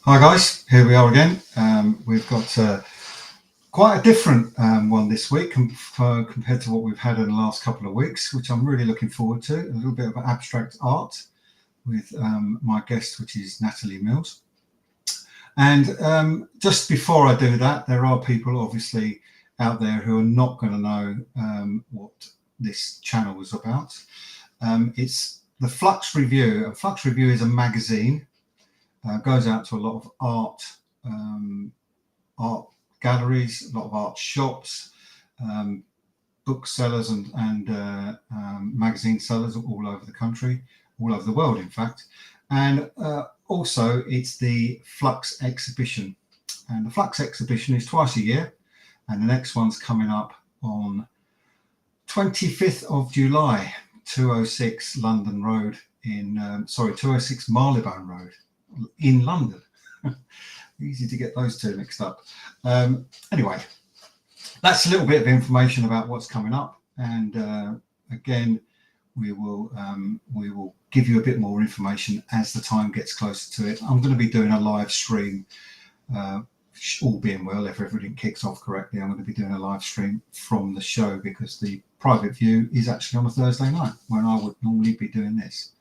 Hi guys, here we are again. We've got quite a different one this week compared to what we've had in the last couple of weeks, which I'm really looking forward to. A little bit of abstract art with my guest, which is Natalie Mills. And just before I do that, there are people obviously out there who are not going to know what this channel is about. It's the Flux Review. And Flux Review is a magazine. Goes out to a lot of art galleries, a lot of art shops, booksellers, and magazine sellers all over the country, all over the world, in fact. And also, it's the Flux exhibition. And the Flux exhibition is twice a year, and the next one's coming up on 25th of July, 206 London Road 206 Marylebone Road in London. Easy to get those two mixed up. Anyway, that's a little bit of information about what's coming up, and again, we will give you a bit more information as the time gets closer to it. I'm going to be doing a live stream, all being well, if everything kicks off correctly. I'm going to be doing a live stream from the show because the private view is actually on a Thursday night when I would normally be doing this.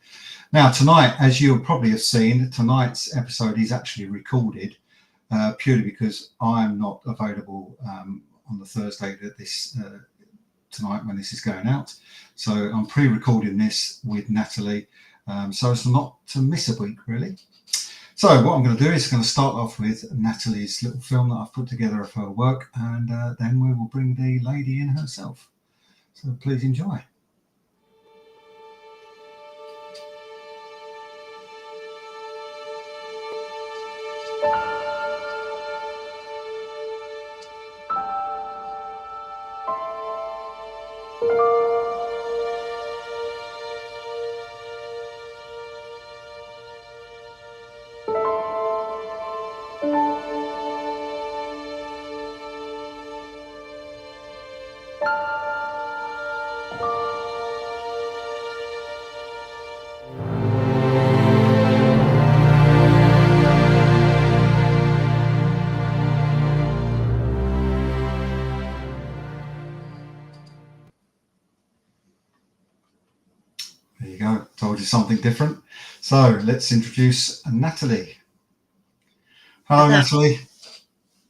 Now, tonight, as you'll probably have seen, tonight's episode is actually recorded purely because I'm not available on the Thursday that tonight when this is going out. So I'm pre-recording this with Natalie, so as not to miss a week, really. So what I'm going to do is going to start off with Natalie's little film that I've put together of her work, and then we will bring the lady in herself. So please enjoy. There you go. Told you something different. So let's introduce Natalie. Hello, Natalie.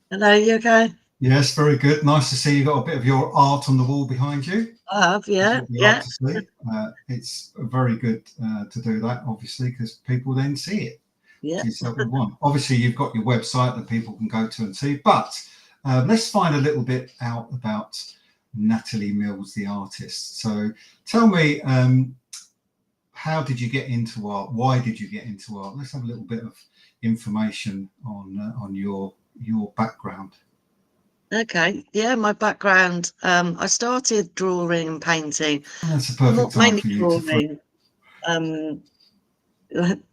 Hello, you okay? Yes, very good. Nice to see you got a bit of your art on the wall behind you. I have, yeah, That's what we yeah, like to see. It's very good to do that, obviously, because people then see it, yeah. which is what we want. Obviously, you've got your website that people can go to and see, but let's find a little bit out about Natalie Mills, the artist. So tell me, how did you get into art? Why did you get into art? Let's have a little bit of information on your background. Okay, yeah, my background, I started drawing and painting, That's a perfect time mainly for you to. drawing. Um,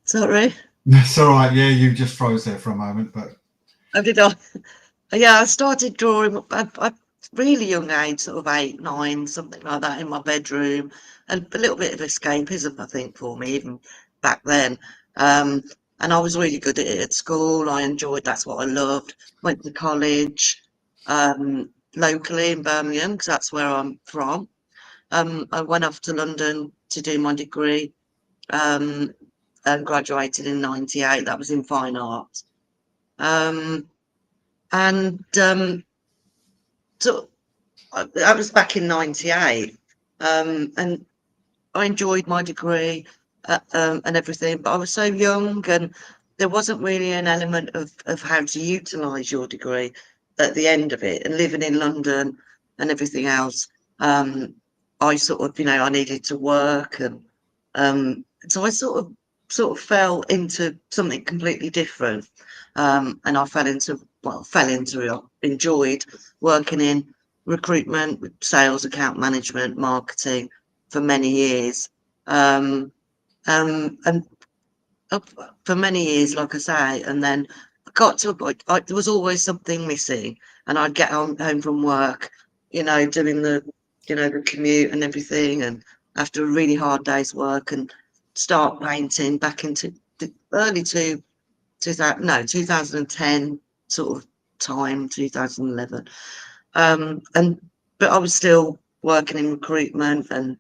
sorry, That's all right. Yeah, you just froze there for a moment, but I did. Yeah, I started drawing at really young age, sort of 8, 9, something like that, in my bedroom, and a little bit of escapism, I think, for me, even back then. And I was really good at it at school. I enjoyed, that's what I loved. Went to college, locally in Birmingham, because that's where I'm from. I went off to London to do my degree, um, and graduated in 98. That was in fine art. Um, and so that was back in 98, and I enjoyed my degree, and everything, but I was so young, and there wasn't really an element of how to utilise your degree at the end of it. And living in London and everything else, I sort of, I needed to work, and so I sort of fell into something completely different, and I enjoyed working in recruitment, sales, account management, marketing for many years. And for many years, like I say, and then I got to a point, there was always something missing, and I'd get home from work, doing the commute and everything, and after a really hard day's work, and start painting back into the early 2010 sort of time, 2011. But I was still working in recruitment, and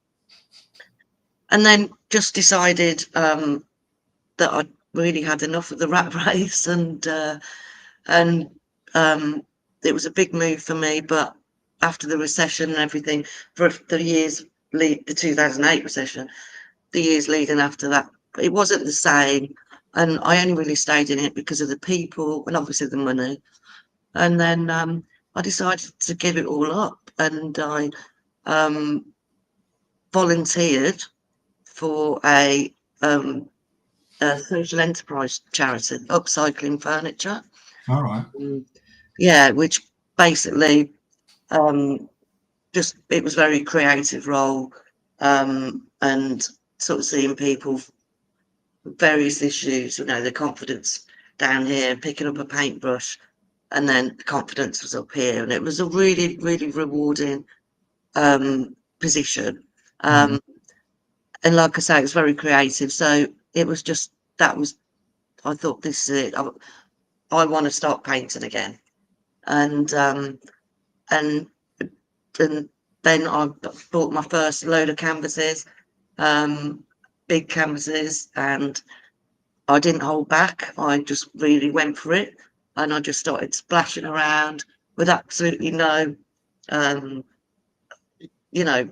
then just decided that I'd really had enough of the rat race, and it was a big move for me. But after the recession and everything, for the years the 2008 recession, the years leading after that, it wasn't the same. And I only really stayed in it because of the people and obviously the money. And then I decided to give it all up, and I volunteered for a social enterprise charity, upcycling furniture. All right. Yeah, which basically just it was very creative role, and sort of seeing people various issues, the confidence down here, picking up a paintbrush, and then the confidence was up here, and it was a really, really rewarding position. And like I say, it was very creative. So it was just I thought, this is it. I want to start painting again, and and and then I bought my first load of canvases, big canvases, and I didn't hold back. I just really went for it, and I just started splashing around with absolutely no, um, you know,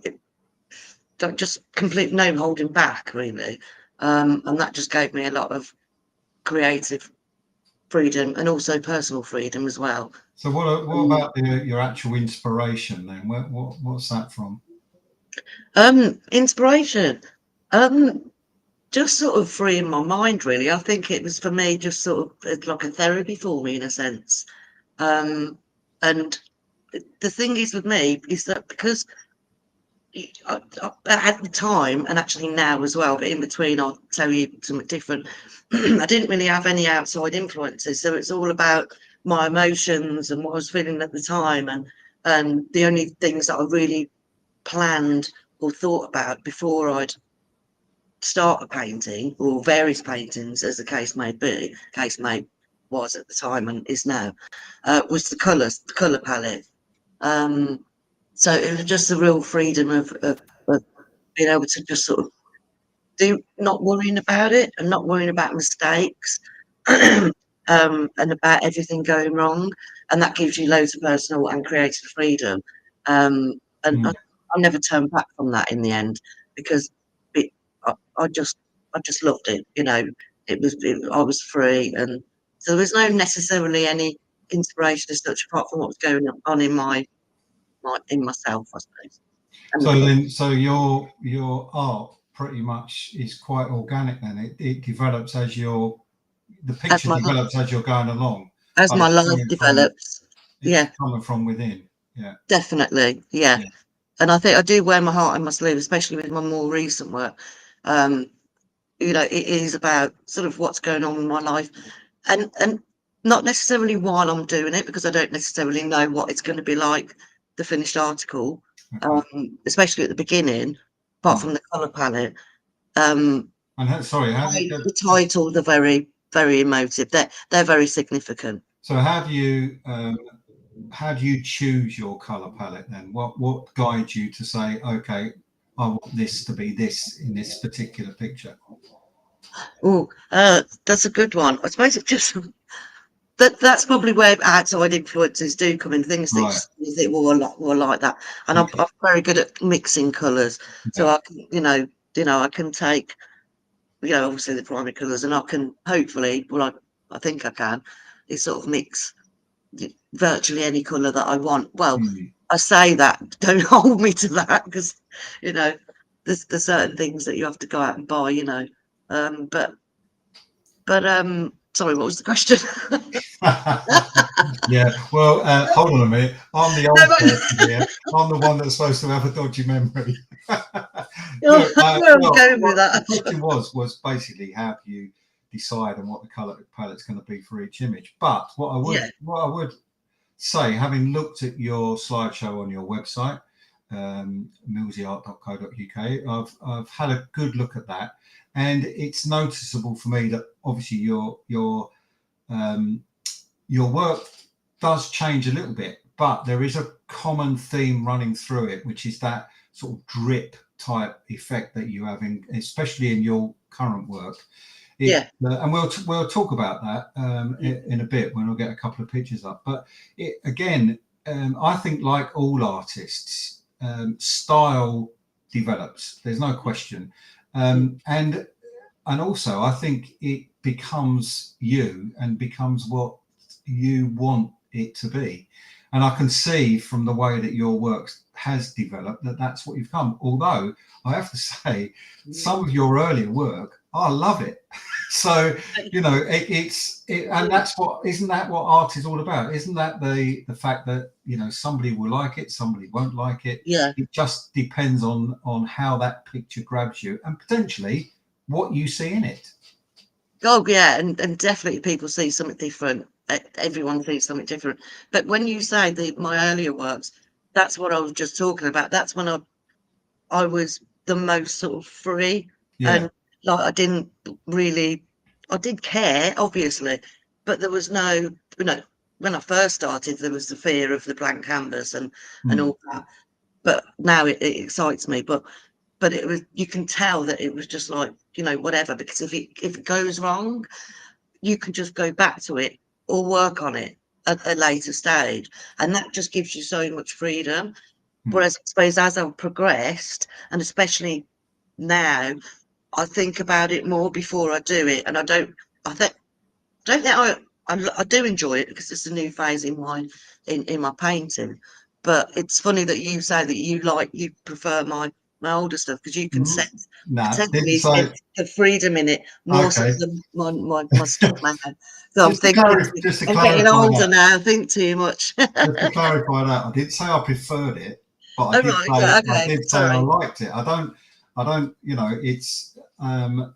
just complete no holding back, really. And that just gave me a lot of creative freedom and also personal freedom as well. So what about your actual inspiration then? What's that from? Inspiration. Just sort of freeing my mind, really. I think it was for me just sort of like a therapy for me in a sense. And the thing is with me is that because at the time, and actually now as well, but in between, I'll tell you something different. I didn't really have any outside influences, so it's all about my emotions and what I was feeling at the time, and the only things that I really planned or thought about before I'd start a painting, or various paintings, as the case may was at the time and is now, was the colours, the colour palette. So it was just the real freedom of being able to just sort of not worrying about it and not worrying about mistakes, and about everything going wrong. And that gives you loads of personal and creative freedom. And Mm. I never turned back from that in the end, because it, I just loved it. I was free, and so there was no necessarily any inspiration as such apart from what was going on in in myself, I suppose. And So your art pretty much is quite organic then. It develops the as picture my develops as you're going along, as but my life develops, it's yeah, coming from within. Yeah. definitely, yeah. Yeah. And I think I do wear my heart on my sleeve, especially with my more recent work. Um, it is about sort of what's going on in my life, and not necessarily while I'm doing it, because I don't necessarily know what it's going to be like, the finished article, Okay. especially at the beginning, apart Mm. from the color palette. Um, Sorry, how do you the titles are very, very emotive. They're very significant. so how do you choose your color palette then? What guides you to say, okay, I want this to be this in this particular picture? Oh, that's a good one. I suppose it just that's probably where outside influences do come in. Things that Right. you think, well, I like that, and I'm Okay. very good at mixing colours. So Yeah. I can, I can take, obviously the primary colours, and I can hopefully, well, I think I can, is sort of mix virtually any colour that I want. Well, Mm. I say that, don't hold me to that, because you know there's certain things that you have to go out and buy, but sorry, what was the question? Yeah. Well, hold on a minute. I'm the No, old but person here. I'm the one that's supposed to have a dodgy memory. oh, No. where I'm Well, going with the that. question was basically how do you decide on what the color palette's going to be for each image? But Yeah, what I would say, having looked at your slideshow on your website, millsyart.co.uk, I've had a good look at that, and it's noticeable for me that obviously you're your work does change a little bit, but there is a common theme running through it, which is that sort of drip type effect that you have, especially in your current work. And we'll talk about that in a bit when we'll get a couple of pictures up. But again, I think like all artists, style develops. There's no question, and also I think it becomes you and becomes what you want it to be. And I can see from the way that your work has developed that that's what you've come. Although I have to say, some of your earlier work, I love it. So, you know, and that's what, isn't that what art is all about? Isn't that the fact that, you know, somebody will like it, somebody won't like it. Yeah. It just depends on how that picture grabs you and potentially what you see in it. Oh yeah, and definitely people see something different. Everyone sees something different. But when you say my earlier works, that's what I was just talking about. That's when I was the most sort of free, and like I didn't really, I did care obviously, but there was no, you know, when I first started there was the fear of the blank canvas and all that. But now it excites me. But it was, you can tell that it was just like, you know, whatever, because if it goes wrong, you can just go back to it or work on it at a later stage, and that just gives you so much freedom. Whereas I suppose as I've progressed, and especially now, I think about it more before I do it, and I don't think I do enjoy it because it's a new phase in my painting. But it's funny that you say that you prefer my older stuff, because you can potentially sense the freedom in it more so Okay. than my stuff now. So I'm thinking I'm getting clarify older that. now. I think too much. Just to clarify that, I didn't say I preferred it, but Oh right, okay, I did say I sorry. liked it. I don't, you know, it's no,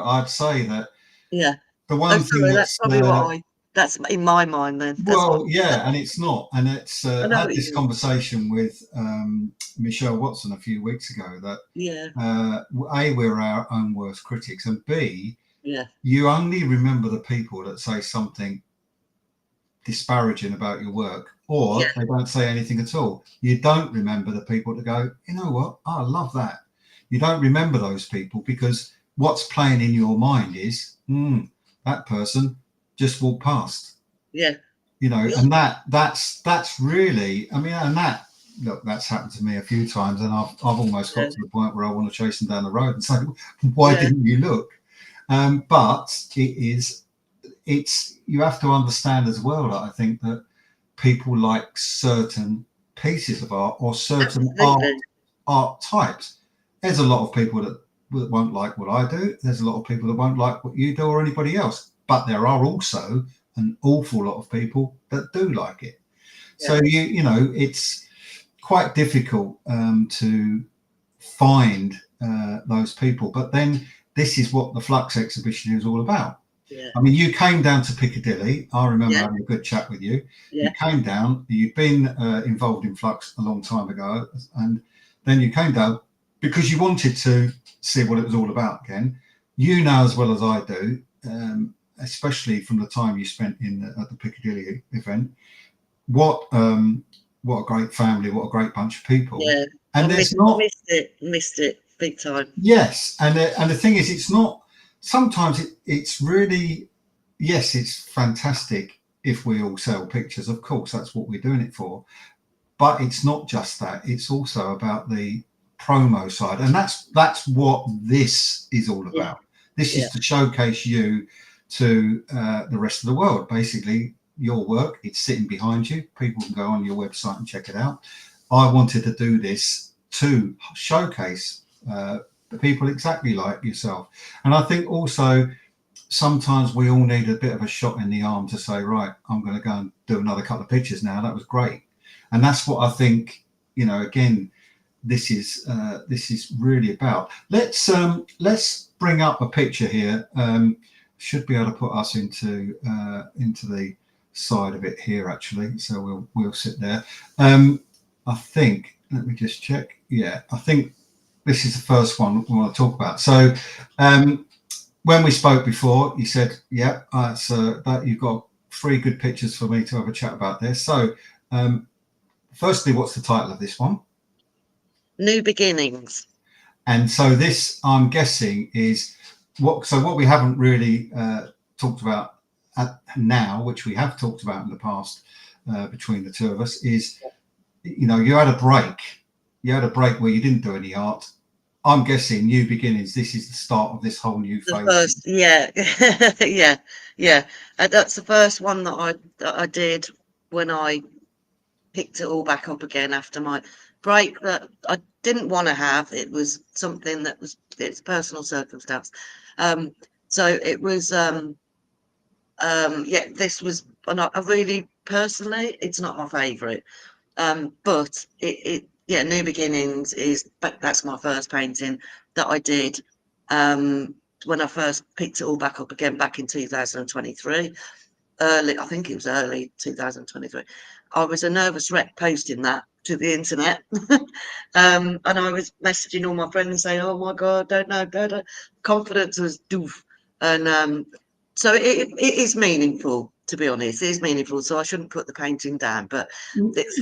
I'd say that Yeah. the Oh one thing sorry, that's that's probably that's in my mind then. That's what. well, yeah, and it's not, and it's I I know had what you this mean. conversation with Michelle Watson a few weeks ago that Yeah. A, we're our own worst critics, and B, Yeah. you only remember the people that say something disparaging about your work, or Yeah. they don't say anything at all. You don't remember the people that go, you know what, I love that. You don't remember those people because what's playing in your mind is that person just walked past. Yeah. You know, Yeah. and that's really, I mean, and that, look, that's happened to me a few times, and I've almost got to the point where I want to chase them down the road and say, why didn't you look? But it's you have to understand as well that I think that people like certain pieces of art or certain Absolutely. art types. There's a lot of people that won't like what I do. There's a lot of people that won't like what you do or anybody else. But there are also an awful lot of people that do like it. Yeah. So you know, it's quite difficult to find those people. But then this is what the Flux exhibition is all about. Yeah. I mean, you came down to Piccadilly. I remember Yeah. having a good chat with you. Yeah. You came down. You'd been involved in Flux a long time ago, and then you came down because you wanted to see what it was all about again. You know as well as I do, especially from the time you spent at the Piccadilly event, what a great family, what a great bunch of people. Yeah. And there's not Missed it big time. yes, and the thing is, it's not. Sometimes it's really yes, it's fantastic if we all sell pictures. Of course, that's what we're doing it for. But it's not just that. It's also about the promo side, and that's what this is all Yeah. about. This Yeah. is to showcase you to the rest of the world. Basically, your work. It's sitting behind you. People can go on your website and check it out. I wanted to do this to showcase the people exactly like yourself, and I think also sometimes we all need a bit of a shot in the arm to say, right, I'm going to go and do another couple of pictures now. That was great. And that's what I think, you know, again, this is really about. Let's bring up a picture here. Should be able to put us into the side of it here, actually. So we'll sit there. I think, let me just check. Yeah, I think this is the first one we want to talk about. So when we spoke before, you said, "Yeah, that you've got 3 good pictures for me to have a chat about this." So, firstly, what's the title of this one? New Beginnings. And so this, I'm guessing, is what. So what we haven't really talked about now, which we have talked about in the past between the two of us, is you had a break. You had a break where you didn't do any art. I'm guessing New Beginnings. This is the start of this whole new The phase. first, yeah, yeah. That's the first one that I did when I picked it all back up again after my break that I didn't want to have. It was something that was it's personal circumstance. Um, so it was yeah, this was not I really personally, it's not my favourite. But it yeah, New Beginnings is but that's my first painting that I did when I first picked it all back up again back in 2023. I think it was early 2023. I was a nervous wreck posting that to the internet. And I was messaging all my friends saying, "Oh my God, don't know, don't." Confidence was doof. And so it is meaningful, to be honest. It is meaningful. So I shouldn't put the painting down, but it's,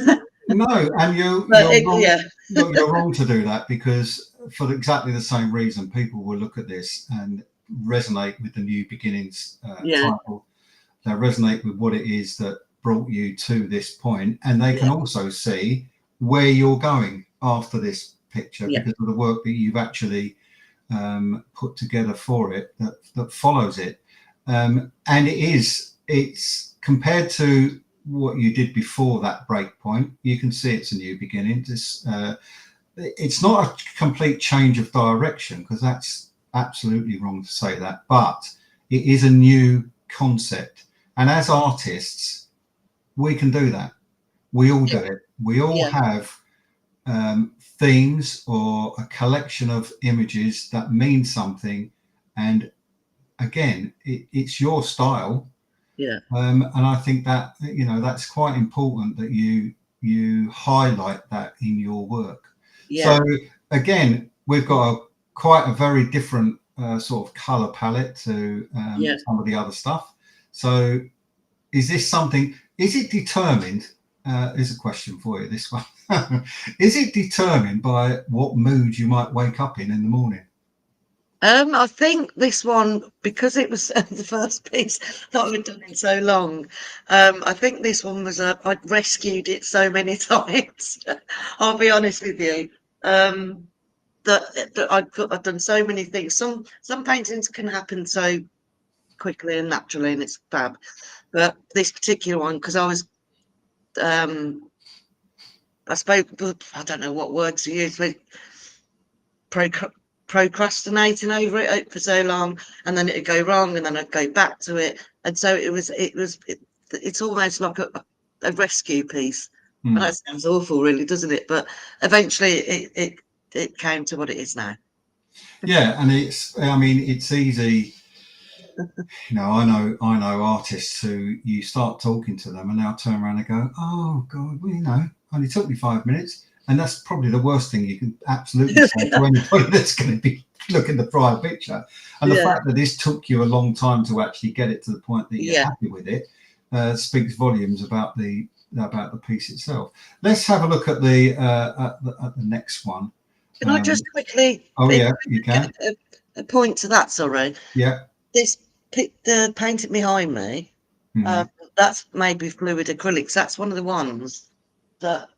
No, and but you're wrong. yeah, You're wrong to do that, because for exactly the same reason, people will look at this and resonate with the New Beginnings yeah, title. They resonate with what it is that brought you to this point, and they can yeah, also see where you're going after this picture yeah, because of the work that you've actually put together for it that follows it. And it's compared to what you did before that break point. You can see it's a new beginning. It's not a complete change of direction, because that's absolutely wrong to say that, but it is a new concept. And as artists, we can do that. We all do it. We all yeah, have themes or a collection of images that mean something. And again, it's your style. yeah, And I think that that's quite important that you highlight that in your work. yeah, So again, we've got quite a very different sort of color palette to yeah. some of the other stuff. So is this something? Is it determined? Is a question for you. This one is it determined by what mood you might wake up in the morning? I think this one, because it was the first piece that I've done in so long, I think this one was I'd rescued it so many times. I'll be honest with you. That I've done so many things. Some paintings can happen so quickly and naturally, and it's fab. But this particular one, because I was, I spoke, I don't know what word to use, but procrastinating over it for so long, and then it'd go wrong, and then I'd go back to it, and so it's almost like a rescue piece. And Hmm. that sounds awful, really, doesn't it? But eventually, it came to what it is now. Yeah, and I mean, it's easy. I know artists who you start talking to them and they'll turn around and go, "Oh God, well, only took me 5 minutes." And that's probably the worst thing you can absolutely say to anybody that's going to be looking at the prior picture. And the Yeah, fact that this took you a long time to actually get it to the point that you're yeah. happy with it speaks volumes about the piece itself. Let's have a look at the next one. Can I just quickly Oh yeah, you can. point to that? Sorry, Yeah. this the painting behind me. Mm, That's made with fluid acrylics. That's one of the ones that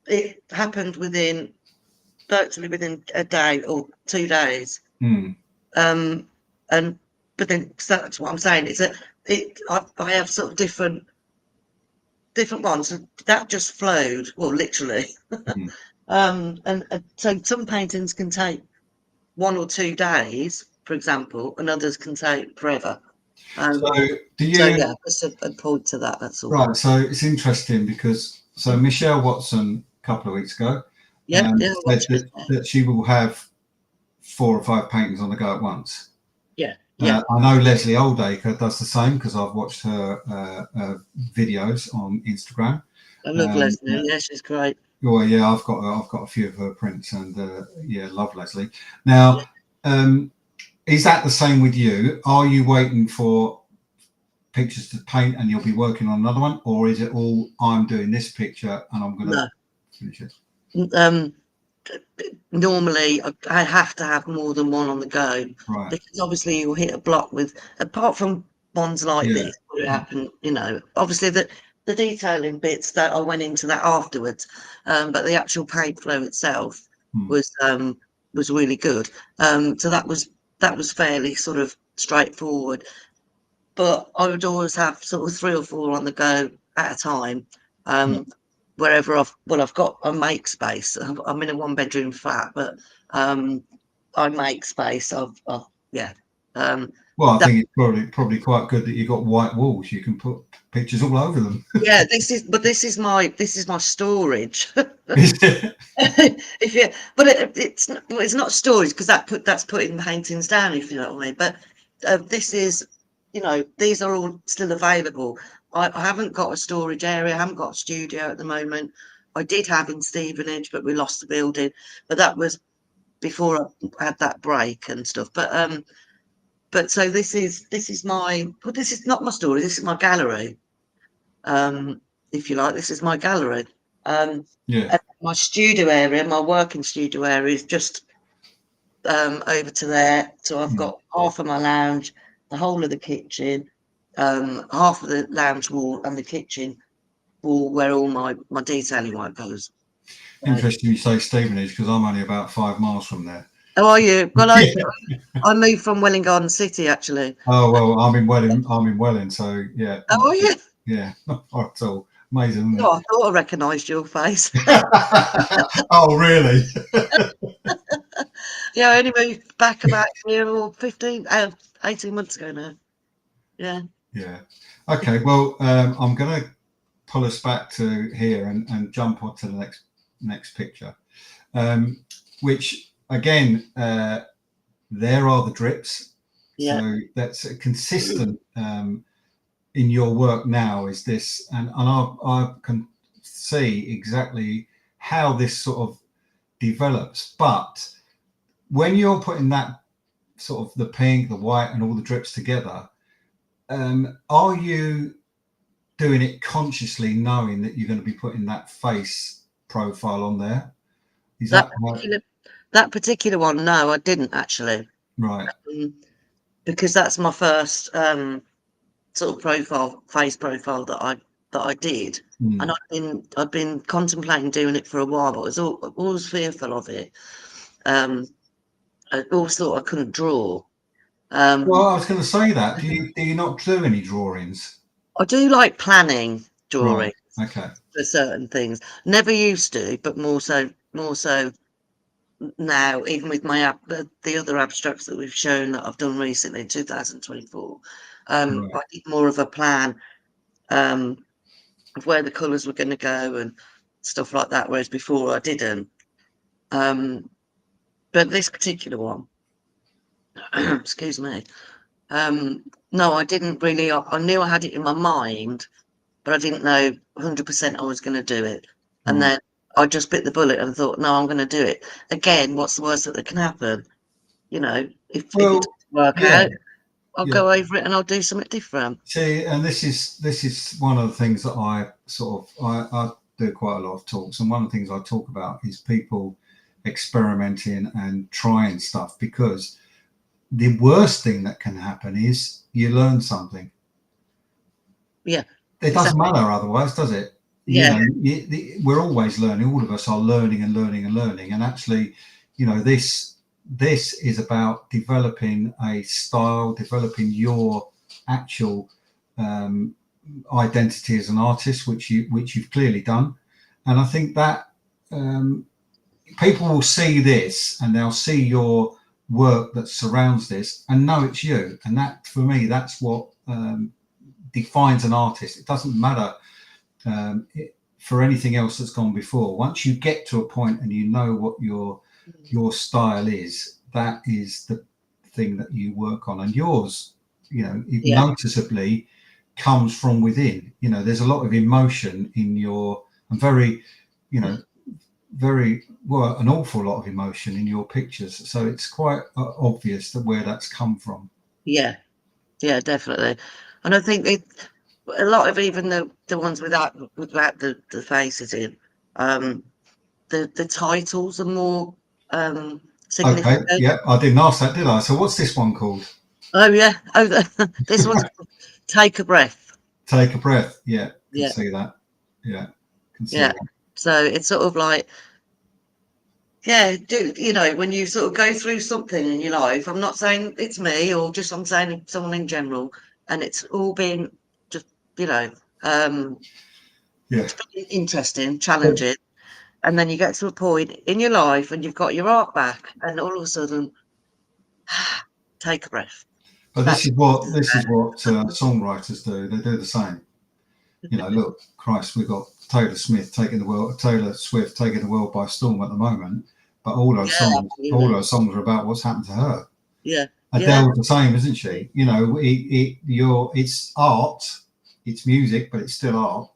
it happened virtually within a day or 2 days. mm, Um, and but then so that's what I'm saying is that I have sort of different ones that just flowed, well, literally. mm. And so some paintings can take 1 or 2 days, for example, and others can take forever. So Um, do so you yeah, just a point to that. That's all. Right, so it's interesting because Michelle Watson a couple of weeks ago Yeah, yeah, said watch it. that she will have 4 or 5 paintings on the go at once. Yeah, yeah. I know Leslie Oldacre does the same because I've watched her videos on Instagram. I love Um, Leslie. Yeah, she's great. well, yeah, I've got a few of her prints, and yeah, love Leslie. Yeah, Now, is that the same with you? Are you waiting for pictures to paint and you'll be working on another one, or is it all I'm doing this picture and I'm going to No. finish it? Um, Normally I have to have more than one on the go, Right. because obviously you'll hit a block with, apart from ones like Yeah. this where it happened, obviously the detailing bits that I went into that afterwards, but the actual paint flow itself Hmm. was really good. So that was fairly sort of straightforward. But I would always have sort of 3 or 4 on the go at a time. Yeah. Um, Wherever I've got a make space. I'm in a 1-bedroom flat, but I make space. Yeah. Um, Well, I that think it's probably quite good that you've got white walls. You can put pictures all over them. yeah. This is my storage. Is it? If you, but it's not storage, because that's putting paintings down, if you know what I mean. But this is, these are all still available. I haven't got a storage area. I haven't got a studio at the moment. I did have in Stevenage, but we lost the building. But that was before I had that break and stuff. But so this is my, well, this is not my storage. This is my gallery. If you like, this is my gallery. Yeah. And my studio area, my working studio area, is just over to there. So I've Hmm. got half of my lounge, the whole of the kitchen, half of the lounge wall, and the kitchen wall where all my detailing work goes. So, Interesting you say Stevenage because I'm only about 5 miles from there. how are you? Well, I Yeah. I moved from Welwyn Garden City, actually. Oh well, I'm in Welling. I'm in Welling, so yeah, How are you? yeah, not far at all. Amazing, isn't Oh, I thought I recognised your face. it? Oh really? Yeah, I only moved back about a year or 15, 18 months ago now. Yeah. Yeah. Okay. Well, I'm going to pull us back to here and jump on to the next picture, which again, there are the drips. Yeah. So that's a consistent in your work now. Is this, and I can see exactly how this sort of develops. But when you're putting that sort of the pink, the white, and all the drips together, are you doing it consciously, knowing that you're going to be putting that face profile on there? Is That that how, particular that particular one, no, I didn't actually. right? Um, because that's my first sort of face profile that I did. And Mm. I'd been contemplating doing it for a while, but I was always fearful of it. Um, I always thought I couldn't draw. Well, Um, I was going to say that. Do you not do any drawings? I do like planning Right. drawings Okay. for certain things. Never used to, but more so now, even with the other abstracts that we've shown that I've done recently in 2024. Right. I did more of a plan um, of where the colours were going to go and stuff like that, whereas before I didn't. Um, but this particular one, excuse me, no, I didn't really. I knew I had it in my mind, but I didn't know 100% I was going to do it. And Right. then I just bit the bullet and thought, no, I'm going to do it. Again, what's the worst that can happen? If it Well, doesn't work yeah. out, I'll Yeah. go over it and I'll do something different. See, and this is one of the things that I do quite a lot of talks, and one of the things I talk about is people experimenting and trying stuff, because the worst thing that can happen is you learn something. Yeah, It doesn't exactly. matter otherwise, does it? Yeah, We're always learning. All of us are learning and learning and learning. And actually, this is about developing a style, developing your actual um, identity as an artist, which you've clearly done. And I think that people will see this and they'll see your work that surrounds this and know it's you. And that, for me, that's what defines an artist. It doesn't matter for anything else that's gone before. Once you get to a point and you know what your style is, that is the thing that you work on. And yours, it yeah, noticeably comes from within. There's a lot of emotion in your, and very, you know, very well, an awful lot of emotion in your pictures. So it's quite obvious that where that's come from. Yeah, yeah, definitely. And I think a lot of even the ones without the faces in, um, the titles are more Okay, significant. yeah, I didn't ask that, did I? So what's this one called? Oh yeah, oh this one's called Take a Breath. Take a breath. Yeah, can Yeah, see that. Yeah, can see yeah. that. So it's sort of like, yeah, do you know, when you sort of go through something in your life, I'm not saying it's me or just I'm saying someone in general, and it's all been just, you know, um, Yeah, it's been interesting, but, challenging, and then you get to a point in your life and you've got your art back, and all of a sudden, take a breath. but That's what this is it's what songwriters do. They do the same. You know, look, Christ, we've got Taylor Swift taking the world by storm at the moment. But yeah, all absolutely. those songs are about what's happened to her. Yeah, yeah, Adele's the same, isn't she? You know, it's art, it's music, but it's still art.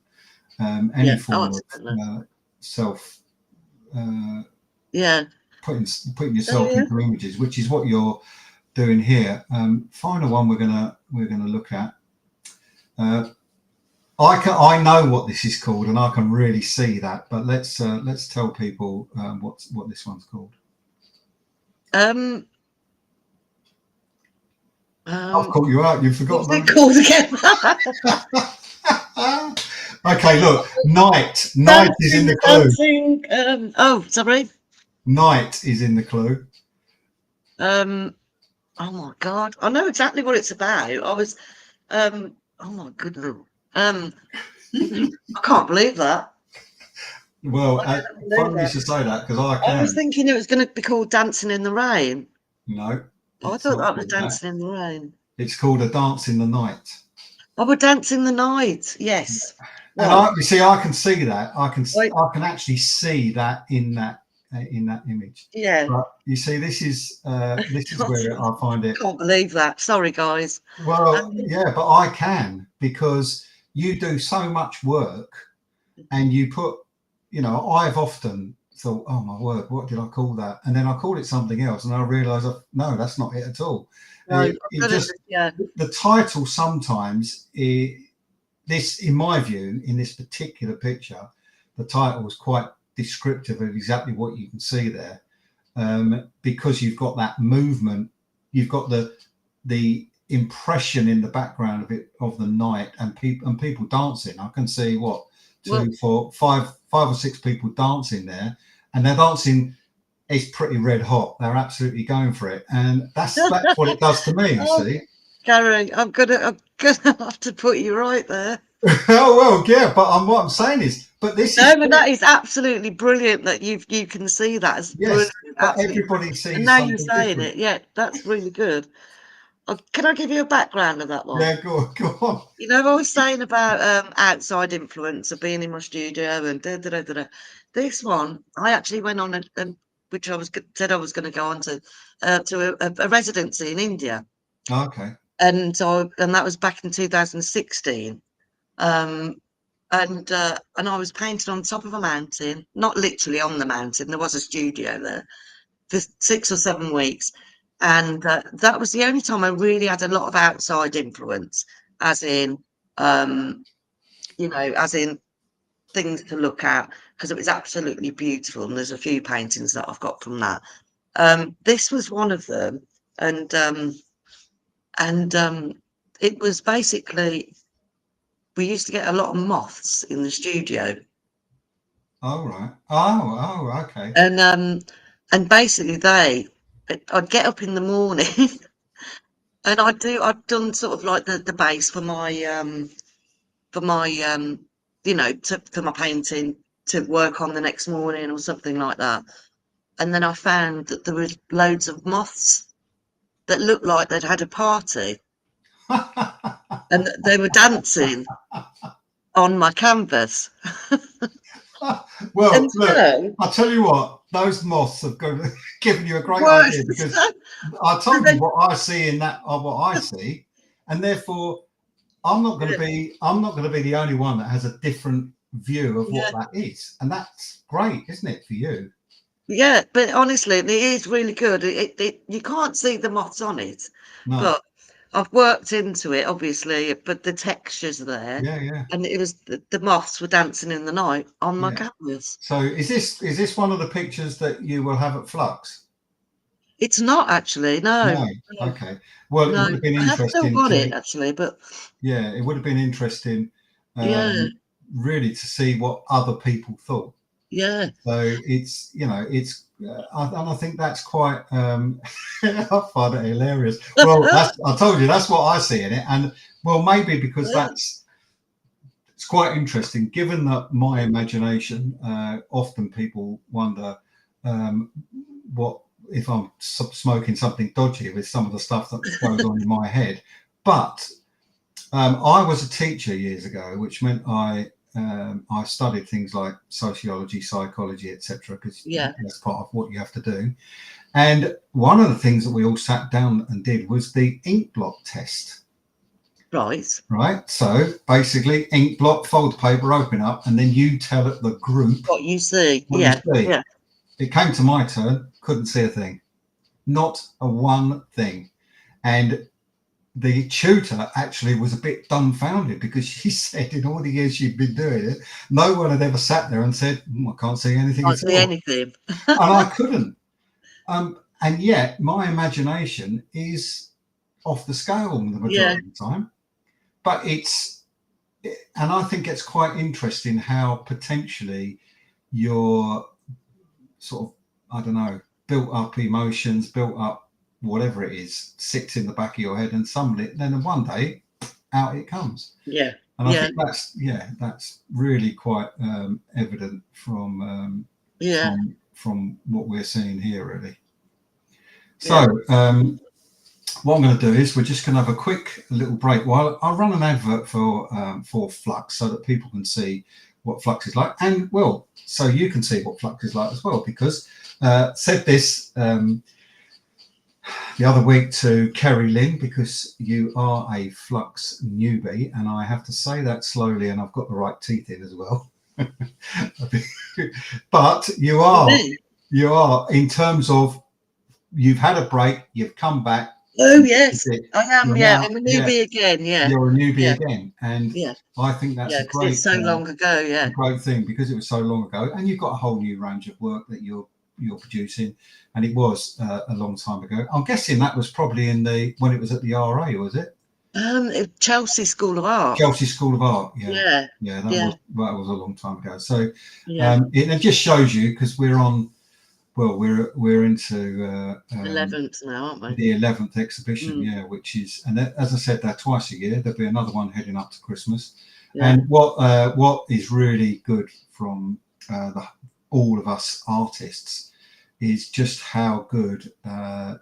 Any yeah. Oh, form of absolutely. self uh, Yeah. putting So yourself yeah. into images, which is what you're doing here. Final one we're gonna look at. Uh, I know what this is called, and I can really see that. But let's tell people what this one's called. Um. I've caught you out. You've What's forgotten, it haven't called again? you? Okay, look, night. Night is in Dancing, the clue. dancing. Oh, sorry. Night is in the clue. Um. Oh my God, I know exactly what it's about. I was. Oh my goodness. Um. I can't believe that. Well, I can't believe funny you that. should say that because I I was can. thinking it was going to be called Dancing in the Rain. No, Oh, I it's thought not that was called that. Dancing in the Rain. It's called A Dance in the Night. Oh, but Dance in the Night. Yes. And Right. you see, I can see that. Wait. I can actually see that in that image. Yeah. But you see, this is where I find it. Can't believe that. Sorry, guys. Well, Um, yeah, but I can because you do so much work and you put, you know, I've often thought, oh my word, what did I call that? And then I call it something else, and I realise, no, that's not it at all. no, I've It got it. just Yeah. the title sometimes. This, in my view, in this particular picture, the title was quite descriptive of exactly what you can see there, because you've got that movement, you've got the impression in the background of it of the night and people dancing. I can see what Well, two, four, five or six people dancing there, and they're dancing. It's pretty red hot. They're absolutely going for it, and that's what it does to me. You oh, see. Gary, I'm gonna have to put you right there. Oh well, yeah, but what I'm saying is, but this is No, but that is absolutely brilliant that you can see that. It's brilliant, yes, but absolutely brilliant. everybody And sees now you're something saying different. it, yeah, that's really good. Can I give you a background of that one? Yeah, go on. You know, I was saying about outside influence of being in my studio and da da da da. Da. This one, I actually went on which said I was going to go on to a residency in India, Okay. and that was back in 2016. Um, and I was painting on top of a mountain, not literally on the mountain. There was a studio there for 6 or 7 weeks, and that was the only time I really had a lot of outside influence, as in, um, as in things to look at, because it was absolutely beautiful. And there's a few paintings that I've got from that. This was one of them, and it was basically we used to get a lot of moths in the studio. All right. Oh, okay. And basically I'd get up in the morning and I'd done sort of like the base for my for my painting to work on the next morning or something like that. And then I found that there was loads of moths that looked like they'd had a party and they were dancing on my canvas. Well, And look, so I'll tell you what, those moths have given you a great what idea because so I told you then what I see in that of what I see, and therefore I'm not going to be the only one that has a different view of what Yeah. that is, and that's great, isn't it, for you? Yeah, but honestly, it is really good. You can't see the moths on it, No. but I've worked into it, obviously, but the texture's there, Yeah, yeah, and it was the moths were dancing in the night on my yeah. canvas. So is this one of the pictures that you will have at Flux? It's not actually, no, No. no, Okay. Well, it no. would have been I have still interesting got it to, actually, but yeah, it would have been interesting, yeah, really, to see what other people thought. yeah, So it's, and I think that's quite, I find it hilarious. Well, I told you that's what I see in it, and well, maybe because it's quite interesting, given that my imagination. Often people wonder, um, what if I'm smoking something dodgy with some of the stuff that goes on in my head. But I was a teacher years ago, which meant I studied things like sociology, psychology, etc., because yeah, that's part of what you have to do. And one of the things that we all sat down and did was the ink blot test. right. Right. So basically, ink blot, fold the paper, open up, and then you tell the group What you see, what you yeah, see. yeah. It came to my turn, couldn't see a thing, not a one thing. And the tutor actually was a bit dumbfounded, because she said in all the years she'd been doing it, no one had ever sat there and said, I can't see anything Can't at see all. anything. And I couldn't. And yet my imagination is off the scale the Yeah, majority of the time. But and I think it's quite interesting how potentially your sort of, I don't know, built up emotions, built up whatever it is, sits in the back of your head, and suddenly, then one day, out it comes. yeah, And I yeah, think that's really quite evident from yeah. from what we're seeing here, really. Yeah. So what I'm going to do is we're just going to have a quick little break while I run an advert for Flux, so that people can see what Flux is like, and well, so you can see what Flux is like as well, because said this the other week to Kerry Lynn, because you are a Flux newbie, and I have to say that slowly, and I've got the right teeth in as well. But you are in terms of, you've had a break, you've come back. Oh yes, I am. You're Yeah, now, I'm a yeah, newbie again. Yeah, you're a newbie yeah, again, and yeah, I think that's yeah. a Because it's great so long ago. Yeah. thing, because it was so long ago, and you've got a whole new range of work that you're producing, and it was a long time ago. I'm guessing that was probably when it was at the RA, was it? Chelsea School of Art. Chelsea School of Art. Yeah, Yeah, yeah, yeah, that was a long time ago. So yeah. it just shows you, because we're on. Well, we're into 11th now, aren't we? the 11th exhibition, Mm. yeah, which is, and as I said, they're twice a year. There'll be another one heading up to Christmas. Yeah. And what is really good from all of us artists is just how good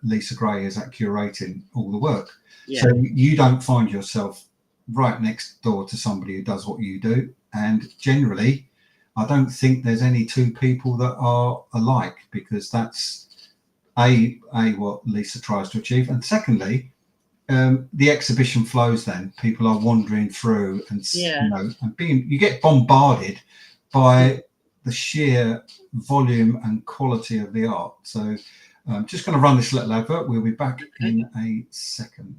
Lisa Gray is at curating all the work. Yeah. So you don't find yourself right next door to somebody who does what you do, and generally I don't think there's any two people that are alike, because that's a what Lisa tries to achieve, and secondly, the exhibition flows. Then people are wandering through, and Yeah. and you get bombarded by the sheer volume and quality of the art. So I'm just going to run this little advert. We'll be back in a second.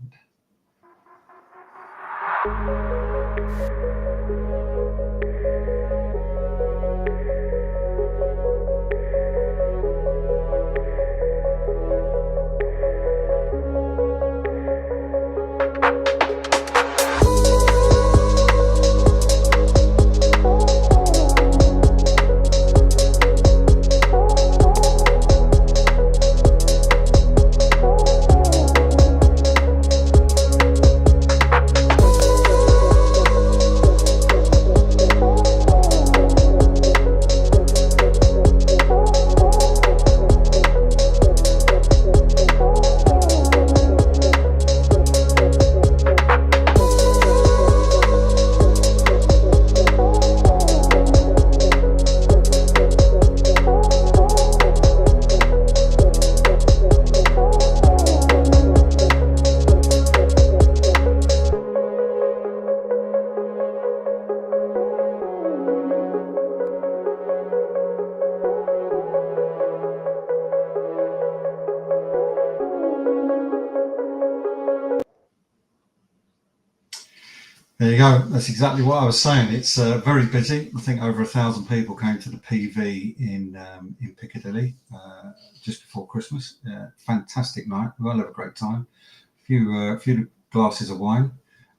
There you go. That's exactly what I was saying. It's very busy. I think over 1,000 people came to the PV in Piccadilly just before Christmas. Fantastic night. We all have a great time. A few glasses of wine,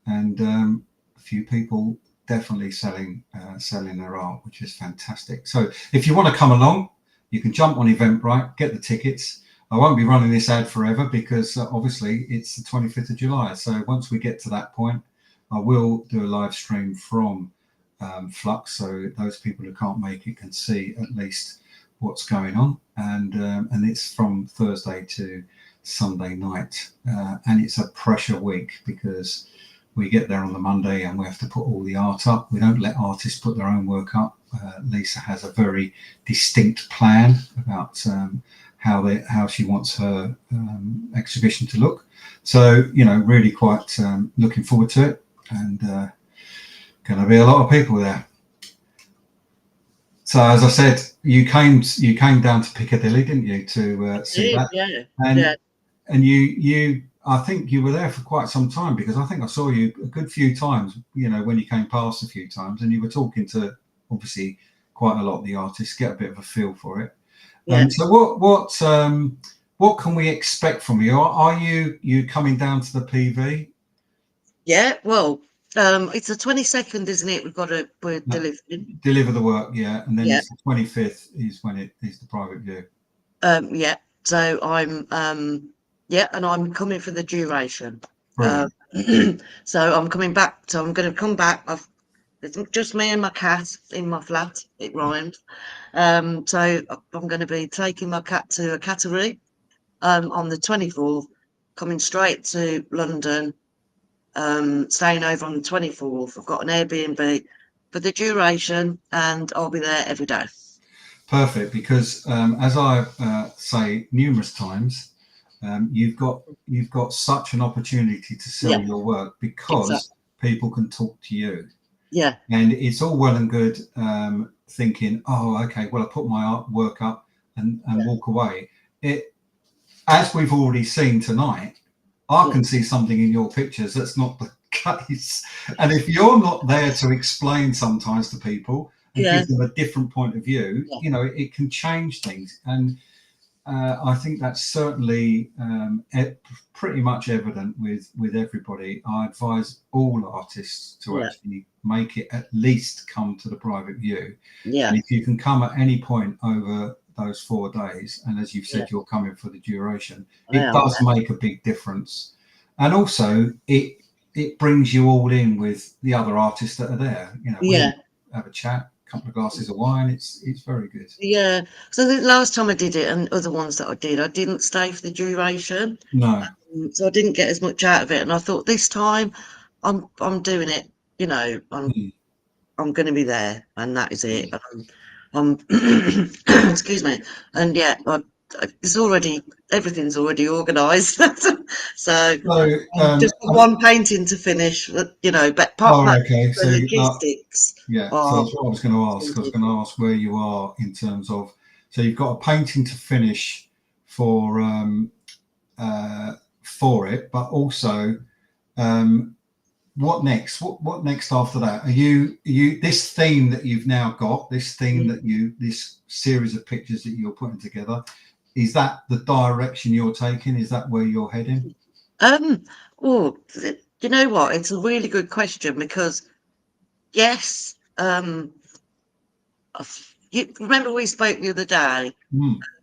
and a few people definitely selling their art, which is fantastic. So if you want to come along, you can jump on Eventbrite, get the tickets. I won't be running this ad forever because obviously it's the 25th of July. So once we get to that point, I will do a live stream from Flux, so those people who can't make it can see at least what's going on. And it's from Thursday to Sunday night, and it's a pressure week because we get there on the Monday and we have to put all the art up. We don't let artists put their own work up. Lisa has a very distinct plan about how she wants her exhibition to look. So, really quite looking forward to it, and going to be a lot of people there. So, as I said, you came down to Piccadilly, didn't you, to see that? And you I think you were there for quite some time, because I think I saw you a good few times, when you came past a few times, and you were talking to obviously quite a lot of the artists, get a bit of a feel for it. So what can we expect from you? Are you coming down to the PV? Yeah, well, it's the 22nd, isn't it? We're delivering. Deliver the work, yeah, and then Yeah. it's the 25th is when it is the private view. Yeah. So I'm and I'm coming for the duration. So I'm coming back. So I'm going to come back. It's just me and my cat in my flat. It rhymed. So I'm going to be taking my cat to a cattery on the 24th, coming straight to London, staying over on the 24th. I've got an Airbnb for the duration, and I'll be there every day. Perfect, because as I say numerous times, you've got such an opportunity to sell your work, because people can talk to you. Yeah. And it's all well and good thinking, oh, okay, well, I put my artwork up and walk away. As we've already seen tonight, I can see something in your pictures that's not the case. And if you're not there to explain sometimes to people and give them a different point of view, it can change things. And I think that's certainly pretty much evident with everybody. I advise all artists to actually make it at least come to the private view. And if you can come at any point over those 4 days, and as you've said, you're coming for the duration, it does make a big difference. And also it brings you all in with the other artists that are there. We have a chat, a couple of glasses of wine. It's very good. Yeah. So the last time I did it, and other ones that I didn't stay for the duration. No. So I didn't get as much out of it. And I thought, this time I'm doing it, I'm going to be there, and that is it. Excuse me. And everything's already organised. So just one painting to finish, but okay. So logistics. So that's what I was going to ask. I was going to ask where you are in terms of. So you've got a painting to finish for it, but also what next? What next after that? Are you this theme that you've now got? This theme this series of pictures that you're putting together, is that the direction you're taking? Is that where you're heading? Oh, you know what? It's a really good question, because yes, you remember we spoke the other day,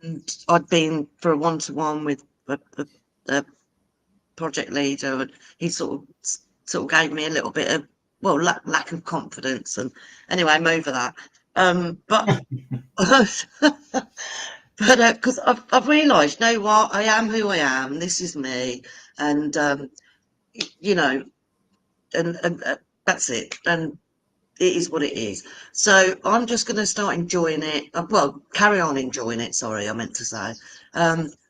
and I'd been for a one-to-one with a project leader, and he sort of gave me a little bit of lack of confidence, and anyway, I'm over that. But but because I've realised, you know what, I am who I am. This is me, and and that's it, and it is what it is. So I'm just going to start enjoying it. Carry on enjoying it. Sorry, I meant to say.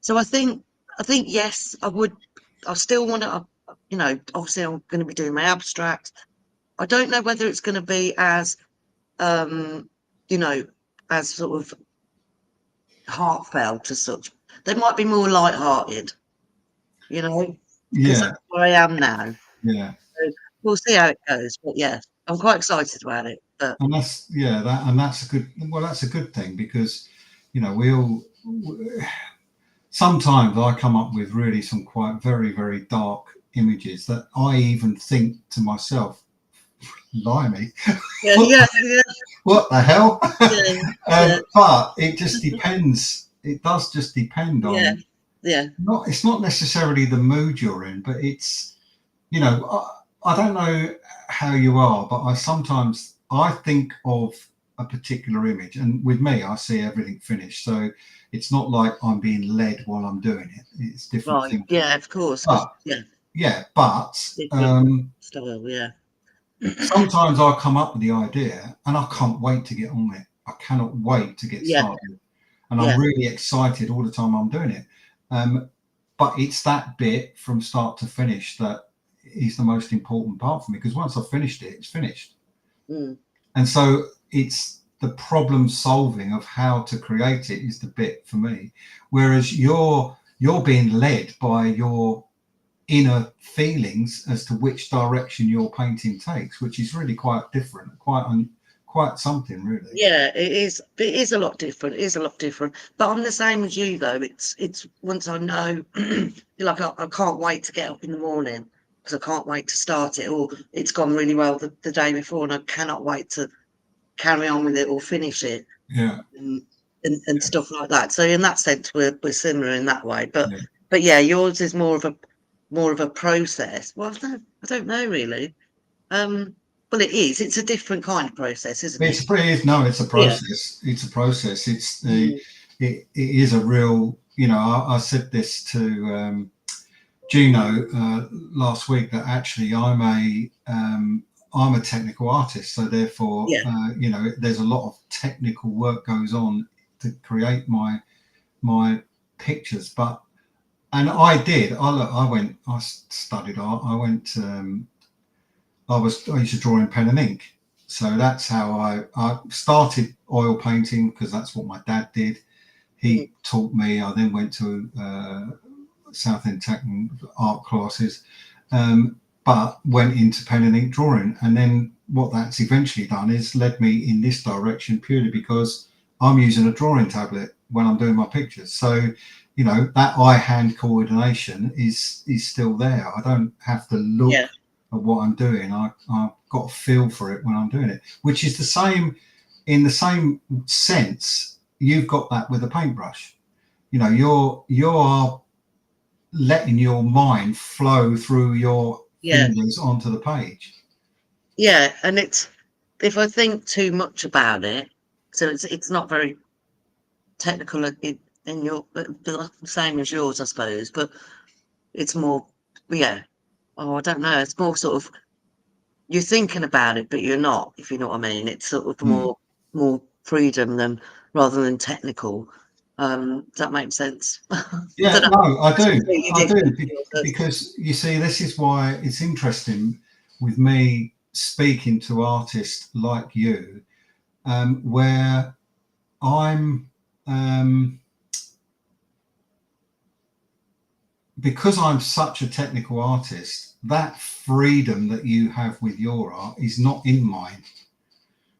So I think yes, I would. I still want to. Obviously I'm going to be doing my abstract. I don't know whether it's going to be as, as sort of heartfelt as such. They might be more light-hearted, because that's where I am now. Yeah. we'll see how it goes. But yeah, I'm quite excited about it. But And that's a good, well, that's a good thing, because we all, sometimes I come up with really some quite very, very dark images that I even think to myself, blimey, yeah, what, yeah, yeah, what the hell? yeah, yeah, But it just depends. It does just depend yeah, on, yeah. it's not necessarily the mood you're in, but it's, I don't know how you are, but I think of a particular image, and with me, I see everything finished. So it's not like I'm being led while I'm doing it. It's different Right. thinking. Yeah, of course. Because But yeah, yeah, but different style. Yeah. sometimes I come up with the idea and I can't wait to get on it. I cannot wait to get Yeah, started, and I'm yeah, really excited all the time I'm doing it. Um, but it's that bit from start to finish that is the most important part for me, because once I've finished it, it's finished. mm, And so it's the problem solving of how to create it is the bit for me. Whereas you're being led by your inner feelings as to which direction your painting takes, which is really quite different, quite something really. yeah. It is. It is a lot different. It is a lot different. But I'm the same as you, though. It's once I know, like I can't wait to get up in the morning because I can't wait to start it. Or it's gone really well the day before, and I cannot wait to carry on with it or finish it. Yeah, And, and stuff like that. So in that sense, we're similar in that way. yeah. But yeah, yours is more of a process. Well, I don't know really. Well, it is. It's a different kind of process, isn't it? It's a Yeah. process. It's a process. Mm, It is a real. I said this to Gino last week, that actually I'm a technical artist, so therefore, yeah. there's a lot of technical work goes on to create my pictures. But and I did. I went. I studied art. I went. I used to draw in pen and ink, so that's how I started oil painting, because that's what my dad did. Mm, He taught me. I then went to Southend Technical art classes, but went into pen and ink drawing. And then what that's eventually done is led me in this direction, purely because I'm using a drawing tablet when I'm doing my pictures. So, that eye-hand coordination is still there. I don't have to look yeah. at what I'm doing. I've got a feel for it when I'm doing it, which is the same in the same sense. You've got that with a paintbrush. You're letting your mind flow through your Yeah. fingers onto the page. Yeah. And it's if I think too much about it, so it's not very technical in your the same as yours, I suppose. But it's more, yeah. Oh, I don't know. It's more sort of you're thinking about it, but you're not, if you know what I mean. It's sort of Mm. more freedom than rather than technical. Does that make sense? I Yeah, don't know. no, I It's do. completely I do different to yours, because you see, this is why it's interesting with me speaking to artists like you, where I'm, because I'm such a technical artist, that freedom that you have with your art is not in mine.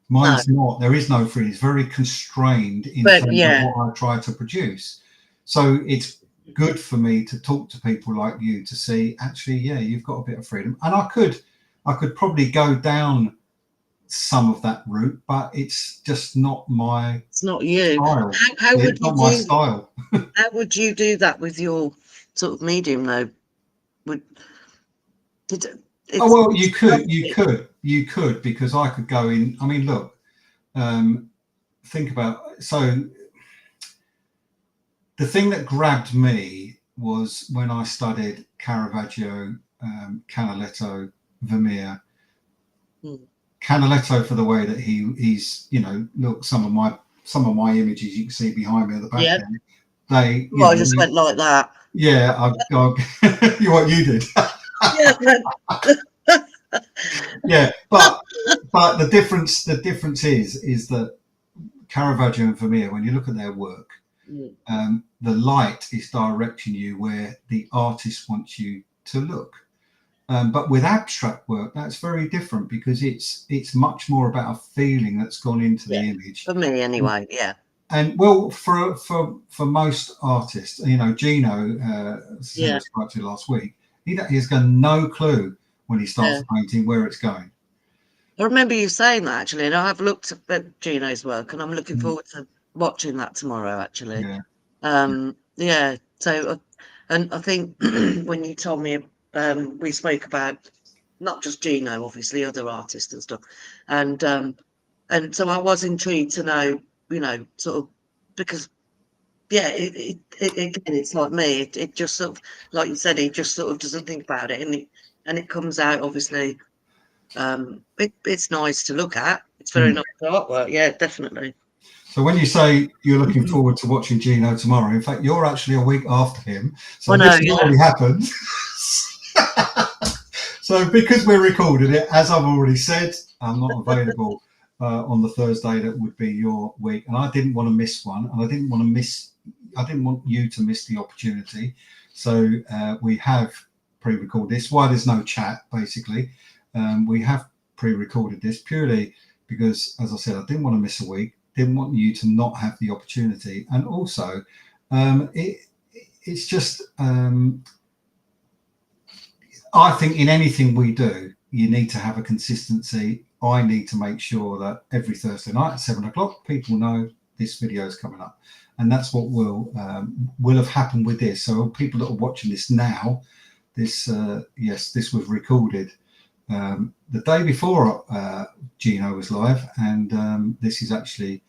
no, Mine's not. There is no freedom. It's very constrained in but terms of yeah, what I try to produce. So it's good for me to talk to people like you to see, actually, yeah, you've got a bit of freedom. And I could probably go down some of that route, but it's just not my it's not you. style. How It's would you not my do? style. How would you do that with your sort of medium though? Would it, Oh it's well, something. you could, because I could go in. I mean, look, um, think about, so the thing that grabbed me was when I studied Caravaggio, Canaletto, Vermeer. Mm. Canaletto, for the way that he's, look, some of my images you can see behind me at the back Yeah. there. They, Well, I just went like that. yeah, what you did. Yeah. Yeah, but the difference is that Caravaggio and Vermeer, when you look at their work, Mm. the light is directing you where the artist wants you to look. But with abstract work, that's very different because it's much more about a feeling that's gone into Yeah, the image. for me anyway. Yeah, And well, for most artists, you know, Gino, who I yeah, spoke to last week, he's got no clue when he starts yeah. painting where it's going. I remember you saying that actually, and I have looked at Gino's work, and I'm looking Mm, forward to watching that tomorrow. Actually, yeah, yeah. So, and I think when you told me, we spoke about not just Gino, obviously other artists and stuff, and so I was intrigued to know, sort of because yeah, again, it's like me. It just sort of, like you said, he just sort of doesn't think about it, and it comes out obviously. It's nice to look at. It's very mm. nice artwork. Yeah, definitely. So when you say you're looking forward to watching Gino tomorrow, in fact, you're actually a week after him. So I this know. has Yeah. already happened. So because we're recording it, as I've already said, I'm not available on the Thursday that would be your week, and I didn't want to miss one, and I didn't want you to miss the opportunity. So we have pre-recorded this. Why there's no chat, basically, we have pre-recorded this purely because, as I said, I didn't want to miss a week, didn't want you to not have the opportunity, and also it's just. I think in anything we do, you need to have a consistency. I need to make sure that every Thursday night at 7 o'clock, people know this video is coming up, and that's what will have happened with this. So people that are watching this now, this was recorded the day before Gino was live, and this is actually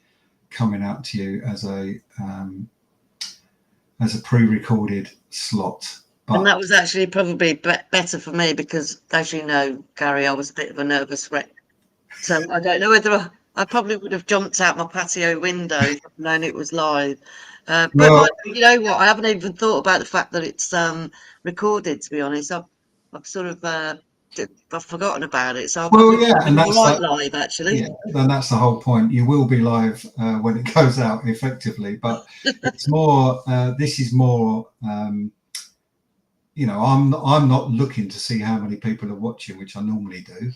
coming out to you as a pre-recorded slot. And But that was actually probably better for me because, as you know, Gary, I was a bit of a nervous wreck. So I don't know whether I probably would have jumped out my patio window if I'd known it was live. But well, you know what? I haven't even thought about the fact that it's recorded. To be honest, I've sort of I've forgotten about it. So I'll well, probably yeah, be and all that's right that. live actually. Yeah, then that's the whole point. You will be live when it goes out, effectively. But it's more. This is more. I'm not looking to see how many people are watching, which I normally do,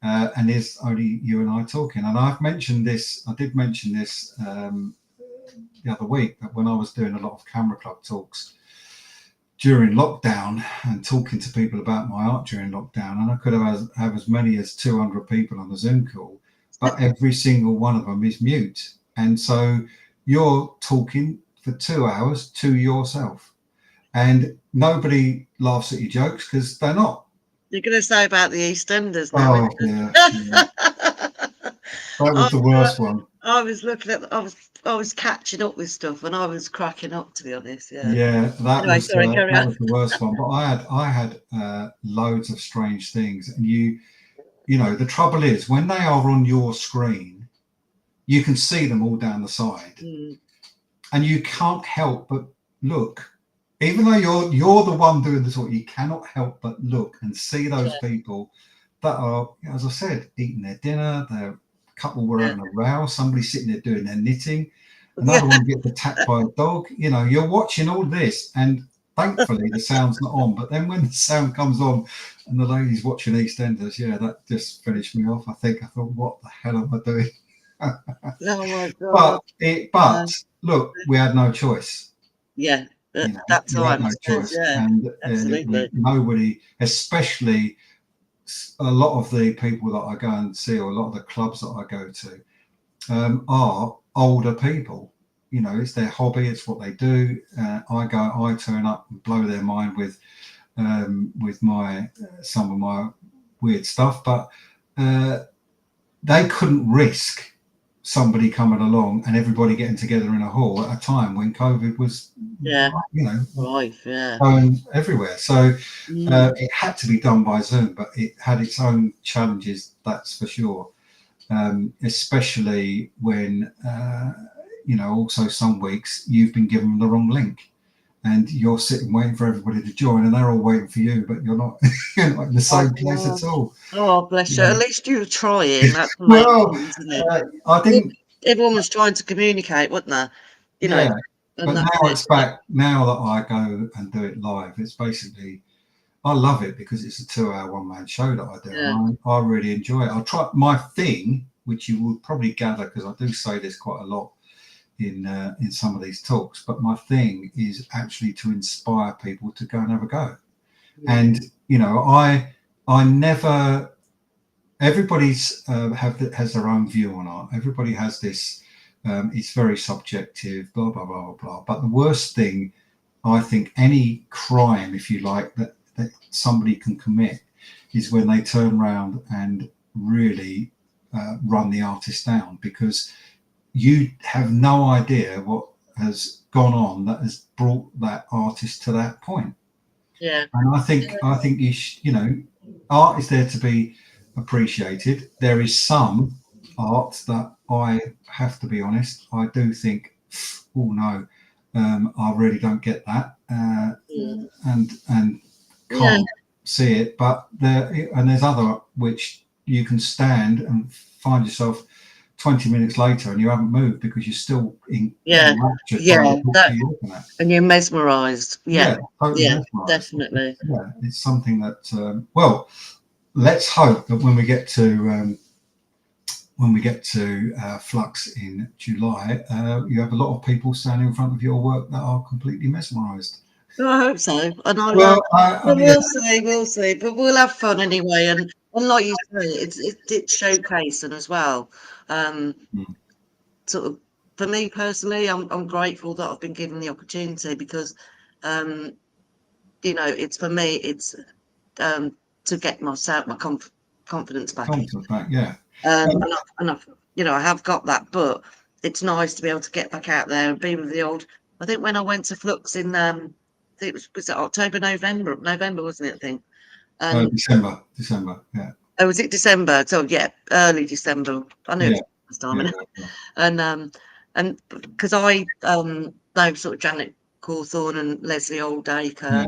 and there's only you and I talking. And I've mentioned this. I did mention this the other week that when I was doing a lot of camera club talks during lockdown and talking to people about my art during lockdown, and I could have as many as 200 people on the Zoom call, but every single one of them is mute, and so you're talking for 2 hours to yourself, and nobody laughs at your jokes because they're not. You're going to say about the EastEnders now, Oh aren't yeah, yeah. you? That was the worst one. I was looking at, I was catching up with stuff, and I was cracking up, to be honest. Yeah. Yeah, Anyway, sorry, carry that on. was the worst one. But I had loads of strange things, and you know the trouble is when they are on your screen, you can see them all down the side, Mm, and you can't help but look. Even though you're the one doing the talk, you cannot help but look and see those yeah, people that are, as I said, eating their dinner. A couple were yeah, having a row. Somebody sitting there doing their knitting. yeah. Another one gets attacked by a dog. You know, you're watching all this, and thankfully the sound's not on. But then when the sound comes on, and the lady's watching EastEnders, yeah, that just finished me off. I thought, what the hell am I doing? Oh my God. But Uh, look, we had no choice. yeah, You at know, that you had time, I no suppose. choice, Yeah, and absolutely. nobody, especially a lot of the people that I go and see, or a lot of the clubs that I go to, are older people. You know, it's their hobby, it's what they do. I turn up and blow their mind with my some of my weird stuff, but they couldn't risk somebody coming along and everybody getting together in a hall at a time when COVID was, Yeah, you know, right. Yeah. going everywhere. So Mm, it had to be done by Zoom, but it had its own challenges, that's for sure. Especially when, also some weeks you've been given the wrong link and you're sitting waiting for everybody to join and they're all waiting for you, but you're not, you're not in the oh same place God. at all. Oh, bless You you. At know? least you were trying. That's the main Well, thing, isn't it? I Well, didn't, everyone was trying to communicate, wasn't they? You know, yeah, and but that's now it. it's back. Now that I go and do it live, it's basically I love it because it's a 2-hour one-man show that I do. Yeah. I really enjoy it. I'll try my thing, which you will probably gather because I do say this quite a lot in some of these talks. But my thing is actually to inspire people to go and have a go. And I never. Everybody's has their own view on art. Everybody has this. It's very subjective. Blah blah blah blah blah. But the worst thing, I think, any crime, if you like, that somebody can commit, is when they turn around and really run the artist down, because you have no idea what has gone on that has brought that artist to that point. Yeah. And I think art is there to be appreciated. There is some art that I have to be honest, I do think, oh no, I really don't get that, and Yeah. can't see it. But there's other which you can stand and find yourself 20 minutes later and you haven't moved because you're still enraptured by the book you're looking at. And you're mesmerised. Yeah. Totally Yeah, mesmerised. definitely. Yeah, it's something that well, let's hope that when we get to Flux in July, you have a lot of people standing in front of your work that are completely mesmerised. Well, I hope so. And I Well, love. But we'll see. But we'll have fun anyway. And like you say, it's showcasing as well. Sort of for me personally, I'm grateful that I've been given the opportunity because, it's for me, it's to get myself my confidence back. Yeah. And I have got that, but it's nice to be able to get back out there and be with the old. I think when I went to Flux in, I think was it October, November, wasn't it? I think. December, yeah. Oh, was it December? So yeah, early December. I knew it was this time. Yeah. And because I know sort of Janet Cawthorne and Leslie Oldacre,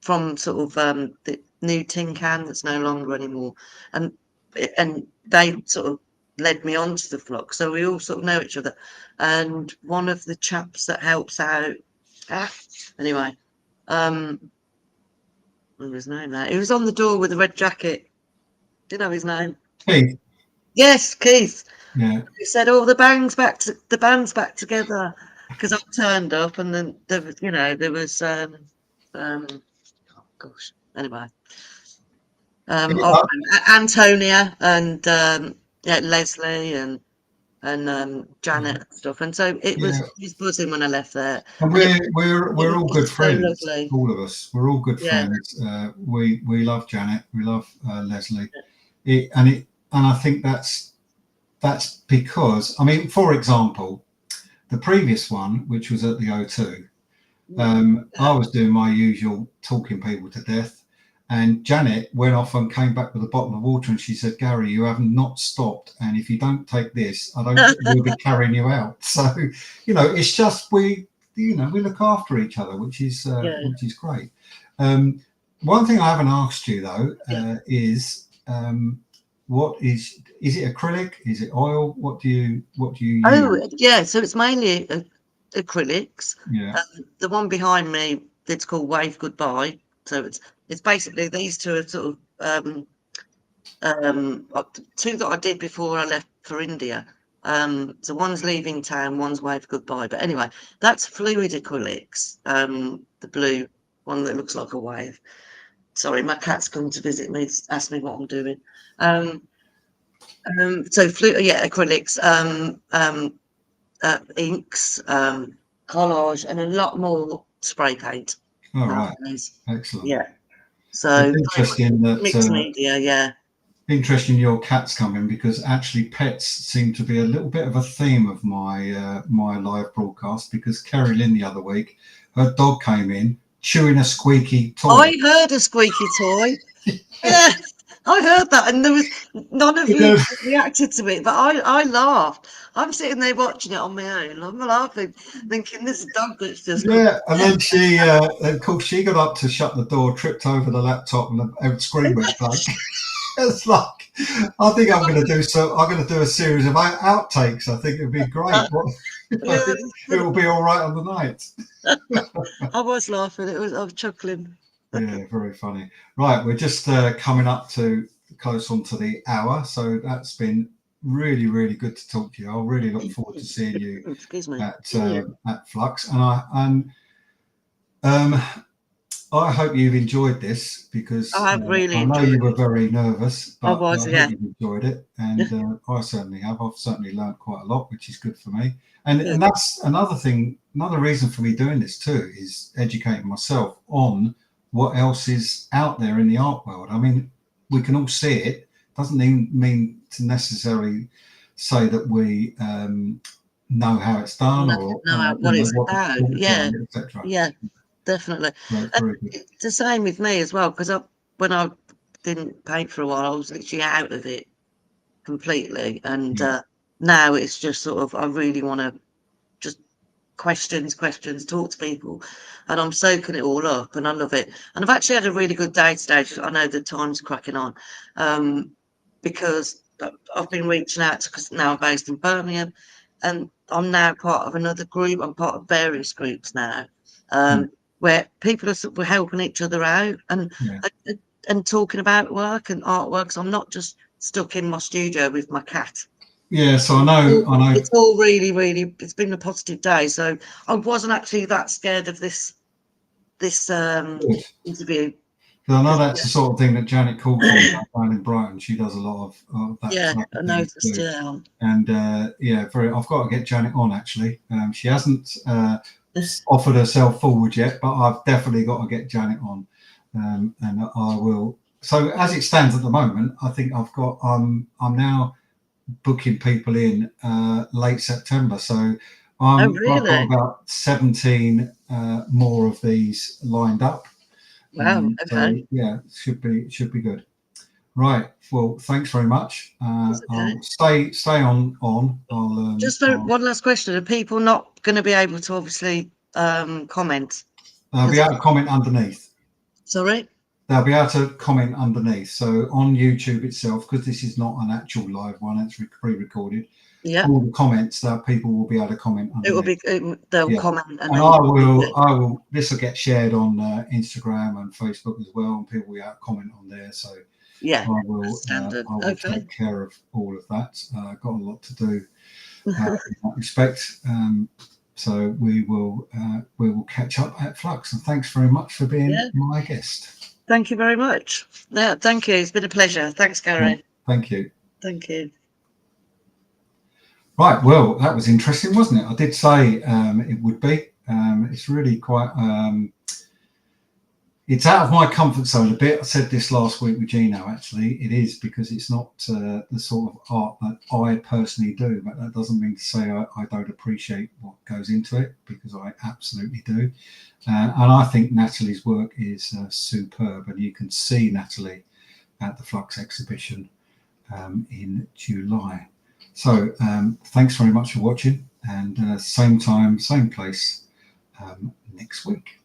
from sort of the new Tin Can that's no longer anymore, and they sort of led me on to the Flux, so we all sort of know each other. And one of the chaps that helps out, anyway, what was his name now? He was on the door with a red jacket. Do you know his name? Keith. Yes, Keith. Yeah. He said, "Oh, the band's back together," because I turned up, and then there was, oh gosh, anyway, Antonia and Leslie and Janet and stuff, and so it was buzzing when I left there. And we're all good friends. So lovely. All of us, we're all good friends. We love Janet, we love Leslie, and I think that's because, I mean, for example, the previous one, which was at the O2, I was doing my usual talking people to death, and Janet went off and came back with a bottle of water, and she said, "Gary, you have not stopped, and if you don't take this, we'll be carrying you out." So, it's just we look after each other, which is great. One thing I haven't asked you though is what is it acrylic? Is it oil? What do you use? Oh yeah, so it's mainly acrylics. Yeah. The one behind me, it's called Wave Goodbye. So it's basically these two are sort of two that I did before I left for India. So one's Leaving Town, one's Wave Goodbye. But anyway, that's fluid acrylics. The blue one that looks like a wave. Sorry, my cat's come to visit me, ask me what I'm doing. So acrylics, inks, collage, and a lot more spray paint. All right, excellent. Yeah. So it's interesting that mixed media, yeah. Interesting your cats coming, because actually pets seem to be a little bit of a theme of my my live broadcast, because Kerry Lynn the other week, her dog came in chewing a squeaky toy. I heard a squeaky toy. Yeah, I heard that, and there was none of you reacted to it, but I laughed. I'm sitting there watching it on my own. I'm laughing, thinking this dog that's just and then she, of course, she got up to shut the door, tripped over the laptop, and the screen went blank. It's like, I think I'm going to do a series of outtakes. I think it'd be great. It will be all right on the night. I was laughing. I was chuckling. Yeah, very funny. Right, we're just coming up to close on to the hour, so that's been really, really good to talk to you. I'll really look forward to seeing you Excuse me. at Flux, um, I hope you've enjoyed this because I really I know enjoyed you were it. very nervous, I but was, I hope yeah. you've enjoyed it, and I certainly have. I've certainly learned quite a lot, which is good for me. And Good. that's another thing. Another reason for me doing this too is educating myself on what else is out there in the art world. I mean, we can all see it. Doesn't even mean to necessarily say that we know how it's done or Know what it's what the about. tools are, Yeah, etc. yeah, definitely. So it's And very good. it's the same with me as well, because when I didn't paint for a while, I was literally out of it completely. And Yeah. now it's just sort of, I really want to just questions, talk to people, and I'm soaking it all up, and I love it. And I've actually had a really good day today. I know the time's cracking on, because I've been reaching out to, because now I'm based in Birmingham, and I'm now part of another group. I'm part of various groups now, Mm. where people are sort of helping each other out Yeah. and talking about work and artwork. So I'm not just stuck in my studio with my cat. Yeah, so I know. It's all really, really. It's been a positive day, so I wasn't actually that scared of this Good. interview. Because I know 'Cause, that's the sort of thing that Janet Caulfield down in Brighton. She does a lot of that yeah, type I of thing noticed. too. Yeah, And yeah, I've got to get Janet on actually. She hasn't offered herself forward yet, but I've definitely got to get Janet on, and I will. So as it stands at the moment, I think I'm now booking people in late September. So oh, I've got really? about 17 more of these lined up. Wow. So Okay. yeah, should be good. Right. Well, thanks very much. That's okay. I'll stay on. Just for one last question: are people not going to be able to obviously comment? I'll be Because able to comment underneath. sorry. They'll be able to comment underneath. So on YouTube itself, because this is not an actual live one, it's pre-recorded. Yeah, All the comments that people will be able to comment it will underneath. be. They'll Yeah. comment, and And then I will. This will get shared on Instagram and Facebook as well, and people will be able to comment on there. So yeah, I standard. will Okay. take care of all of that. I've got a lot to do in that respect. So we will catch up at Flux. And thanks very much for being Yeah. my guest. Thank you very much. Yeah, thank you. It's been a pleasure. Thanks, Gary. Thank you. Thank you. Right. Well, that was interesting, wasn't it? I did say it would be. It's really quite. It's out of my comfort zone a bit. I said this last week with Gino, actually. It is because it's not the sort of art that I personally do, but that doesn't mean to say I don't appreciate what goes into it, because I absolutely do. And I think Natalie's work is superb, and you can see Natalie at the Flux exhibition in July. So thanks very much for watching, and same time, same place next week.